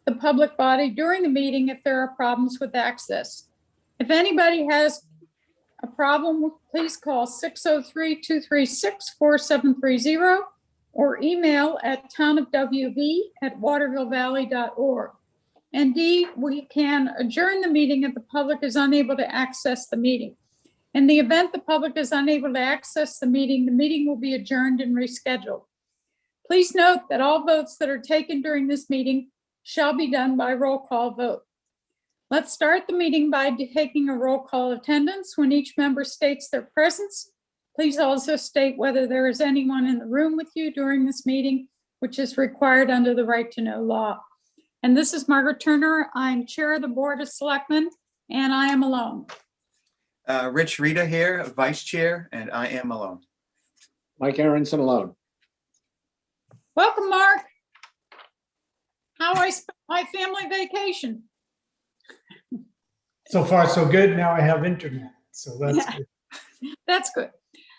the public body during the meeting if there are problems with access. If anybody has a problem, please call 603-236-4730 or email at townofwv@watervillevalley.org. And D, we can adjourn the meeting if the public is unable to access the meeting. In the event the public is unable to access the meeting will be adjourned and rescheduled. Please note that all votes that are taken during this meeting shall be done by roll call vote. Let's start the meeting by taking a roll call attendance. When each member states their presence, please also state whether there is anyone in the room with you during this meeting, which is required under the right to know law. And this is Margaret Turner. I'm chair of the Board of Selectmen, and I am alone. Rich Rita here, vice chair, and I am alone. Mike Aronson alone. Welcome, Mark. How I spent my family vacation. So far, so good. Now I have internet, so that's good. That's good.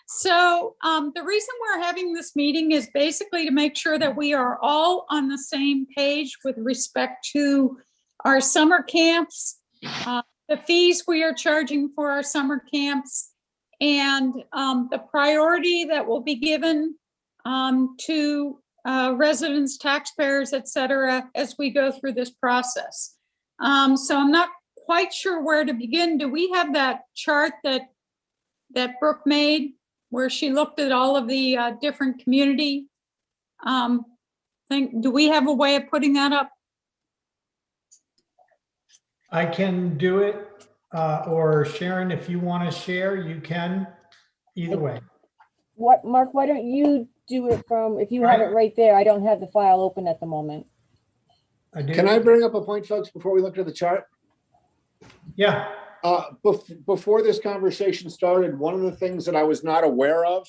So the reason we're having this meeting is basically to make sure that we are all on the same page with respect to our summer camps, the fees we are charging for our summer camps, and the priority that will be given to residents, taxpayers, et cetera, as we go through this process. So I'm not quite sure where to begin. Do we have that chart that Brooke made where she looked at all of the different community thing? Do we have a way of putting that up? I can do it, or Sharon, if you want to share, you can. Either way. What, Mark, why don't you do it from, if you have it right there, I don't have the file open at the moment. I do. Can I bring up a point, folks, before we look at the chart? Yeah. Before this conversation started, one of the things that I was not aware of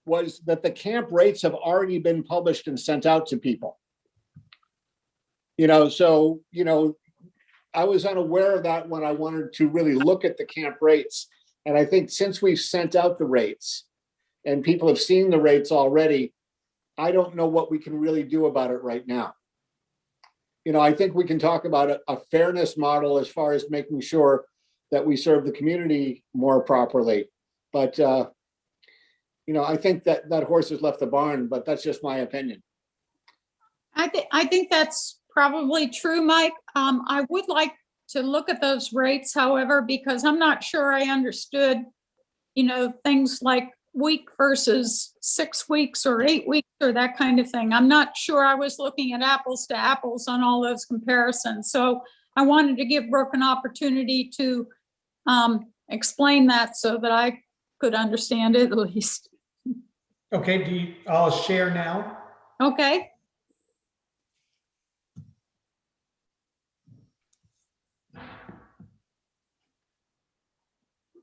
was that the camp rates have already been published and sent out to people. So, I was unaware of that when I wanted to really look at the camp rates. And I think since we've sent out the rates and people have seen the rates already, I don't know what we can really do about it right now. I think we can talk about a fairness model as far as making sure that we serve the community more properly. But, I think that horse has left the barn, but that's just my opinion. I think that's probably true, Mike. I would like to look at those rates, however, because I'm not sure I understood, things like week versus 6 weeks or 8 weeks or that kind of thing. I'm not sure I was looking at apples to apples on all those comparisons. So I wanted to give Brooke an opportunity to explain that so that I could understand it at least. Okay, I'll share now. Okay.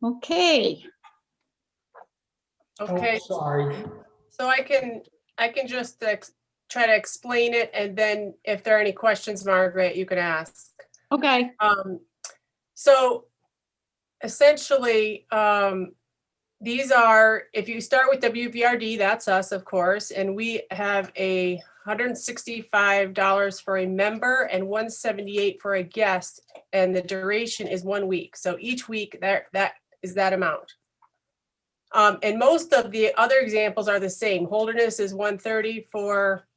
Okay. Okay, Oh, sorry. so I can just try to explain it, and then if there are any questions, Margaret, you can ask. Okay. So essentially, these are, if you start with WVRD, that's us, of course, and we have a $165 for a member and $178 for a guest, and the duration is 1 week. So each week that is that amount. And most of the other examples are the same. Holderness is $130 for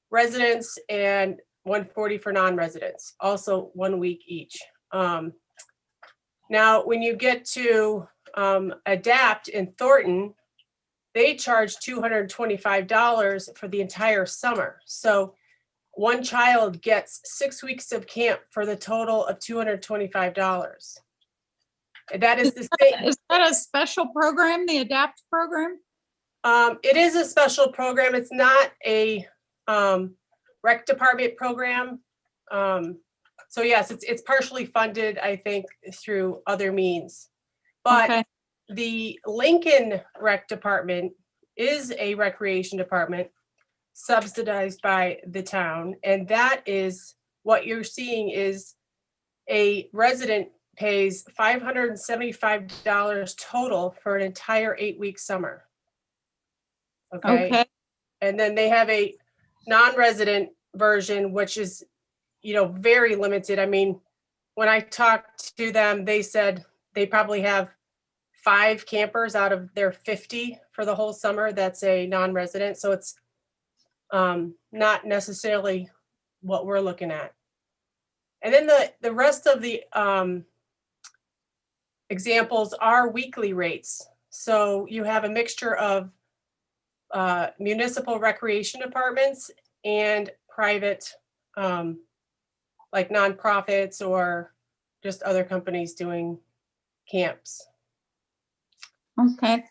residents and $140 for non-residents, also 1 week each. Now, when you get to Adapt in Thornton, they charge $225 for the entire summer. So one child gets 6 weeks of camp for the total of $225. That is the same. Is that a special program, the ADAPT program? It is a special program. It's not a rec department program. So yes, it's partially funded, I think, through other means. But Okay. the Lincoln Rec Department is a recreation department subsidized by the town. And that is what you're seeing is a resident pays $575 total for an entire 8-week summer. Okay. Okay. And then they have a non-resident version, which is, very limited. I mean, when I talked to them, they said they probably have 5 campers out of their 50 for the whole summer. That's a non-resident. So it's not necessarily what we're looking at. And then the rest of the examples are weekly rates. So you have a mixture of municipal recreation departments and private, like nonprofits or just other companies doing camps. Okay.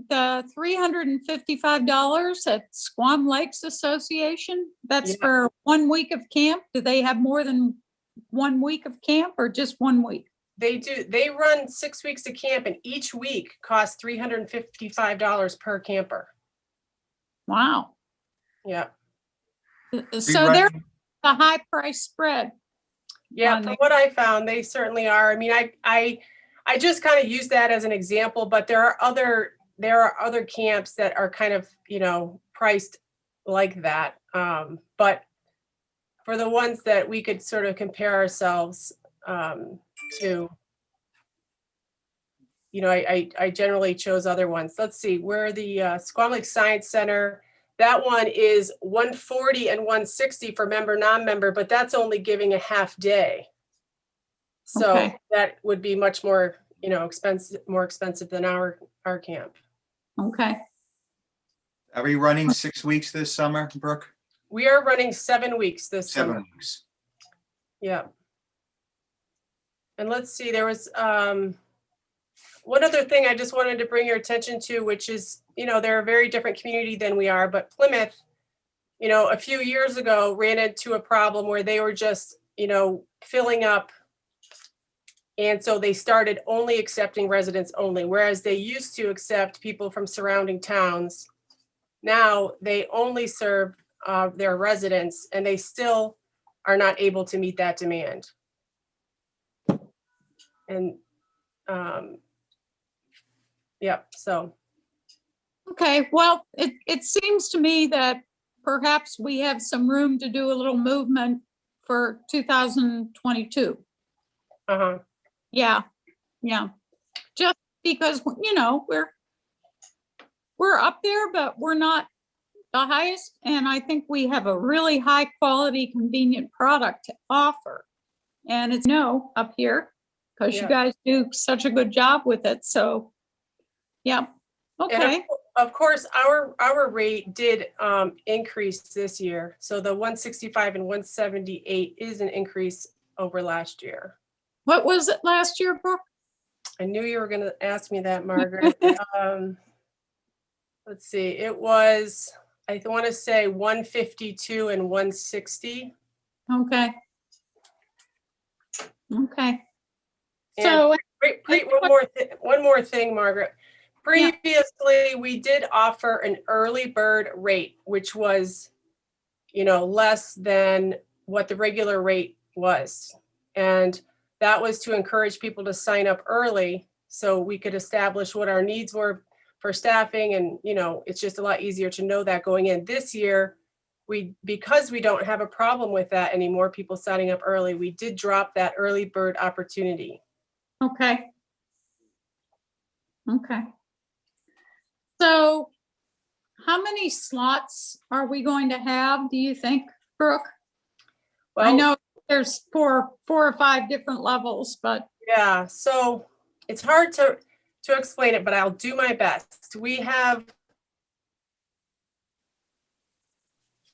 The $355 at Squam Lakes Association, that's Yeah. for 1 week of camp. Do they have more than 1 week of camp or just 1 week? They do. They run 6 weeks of camp, and each week costs $355 per camper. Wow. Yeah. So they're a high price spread. Yeah, on from there. what I found, they certainly are. I mean, I just kind of use that as an example, but there are other camps that are kind of, priced like that. But for the ones that we could sort of compare ourselves to, I generally chose other ones. Let's see, where the Squam Lake Science Center, that one is $140 and $160 for member, non-member, but that's only giving a half day. So Okay. that would be much more, more expensive than our camp. Okay. Are we running 6 weeks this summer, Brooke? We are running 7 weeks this 7 summer. weeks. Yeah. And let's see, there was one other thing I just wanted to bring your attention to, which is, they're a very different community than we are, but Plymouth, a few years ago ran into a problem where they were just, filling up. And so they started only accepting residents only, whereas they used to accept people from surrounding towns. Now they only serve their residents, and they still are not able to meet that demand. And yep, so. Okay, well, it seems to me that perhaps we have some room to do a little movement for 2022. Uh-huh. Yeah, yeah. Just because, we're up there, but we're not the highest. And I think we have a really high quality, convenient product to offer. And it's up here because Yeah. you guys do such a good job with it. So, yeah. And Okay. of course, our rate did increase this year. So the 165 and 178 is an increase over last year. What was it last year, Brooke? I knew you were going to ask me that, Margaret. Let's see. It was, I want to say 152 and 160. Okay. Okay. And So, one more thing, Margaret. Previously, we did offer an early bird rate, which was, less than what the regular rate was. And that was to encourage people to sign up early so we could establish what our needs were for staffing. And, it's just a lot easier to know that going in. This year, because we don't have a problem with that anymore, people signing up early, we did drop that early bird opportunity. okay. Okay. So how many slots are we going to have, do you think, Brooke? I Well, know there's four or five different levels, but yeah, so it's hard to explain it, but I'll do my best. We have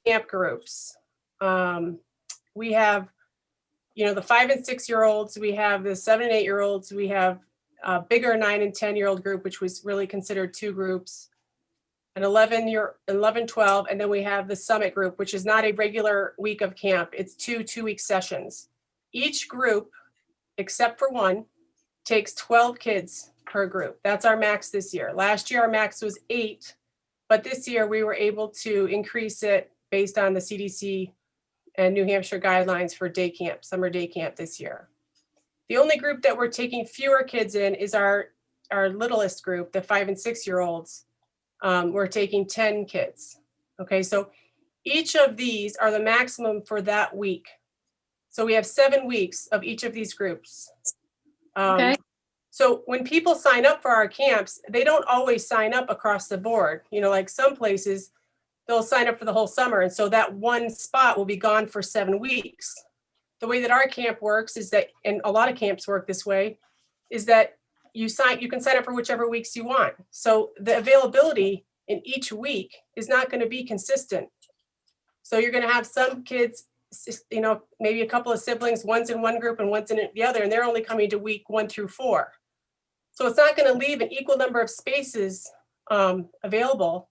camp groups. We have, the 5 and 6 year olds, we have the 7 and 8 year olds, we have a bigger 9 and 10 year old group, which was really considered 2 groups, an 11, 12, and then we have the summit group, which is not a regular week of camp. It's 2 2-week sessions. Each group, except for one, takes 12 kids per group. That's our max this year. Last year, our max was 8, but this year we were able to increase it based on the CDC and New Hampshire guidelines for day camp, summer day camp this year. The only group that we're taking fewer kids in is our littlest group, the 5 and 6 year olds. We're taking 10 kids. Okay, so Each of these are the maximum for that week. So we have 7 weeks of each of these groups. Okay. So when people sign up for our camps, they don't always sign up across the board. You know, like some places, they'll sign up for the whole summer. And so that one spot will be gone for 7 weeks. The way that our camp works is that, and a lot of camps work this way, is that you can sign up for whichever weeks you want. So the availability in each week is not going to be consistent. So you're going to have some kids, you know, maybe a couple of siblings, one's in one group and one's in the other, and they're only coming to week 1 through 4. So it's not going to leave an equal number of spaces available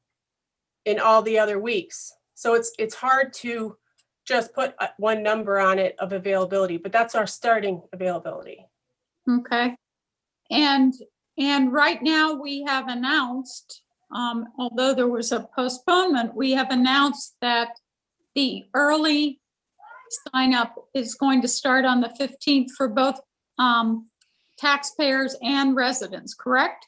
in all the other weeks. So it's hard to just put one number on it of availability, but that's our starting availability. Okay. And right now we have announced, although there was a postponement, we have announced that the early sign up is going to start on the 15th for both taxpayers and residents, correct?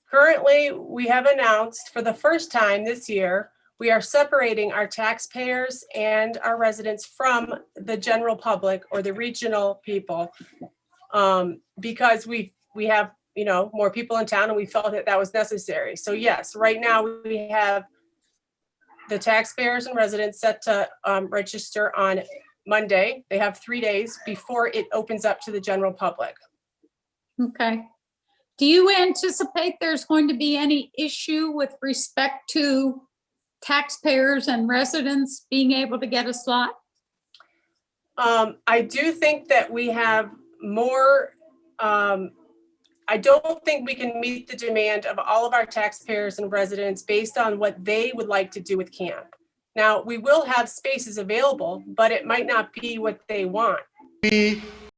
Currently, we have announced for the first time this year, we are separating our taxpayers and our residents from the general public or the regional people, because we have, you know, more people in town, and we felt that that was necessary. So yes, right now we have the taxpayers and residents set to register on Monday. They have 3 days before it opens up to the general public. Okay. Do you anticipate there's going to be any issue with respect to taxpayers and residents being able to get a slot? I do think that we have more, I don't think we can meet the demand of all of our taxpayers and residents based on what they would like to do with camp. Now, we will have spaces available, but it might not be what they want.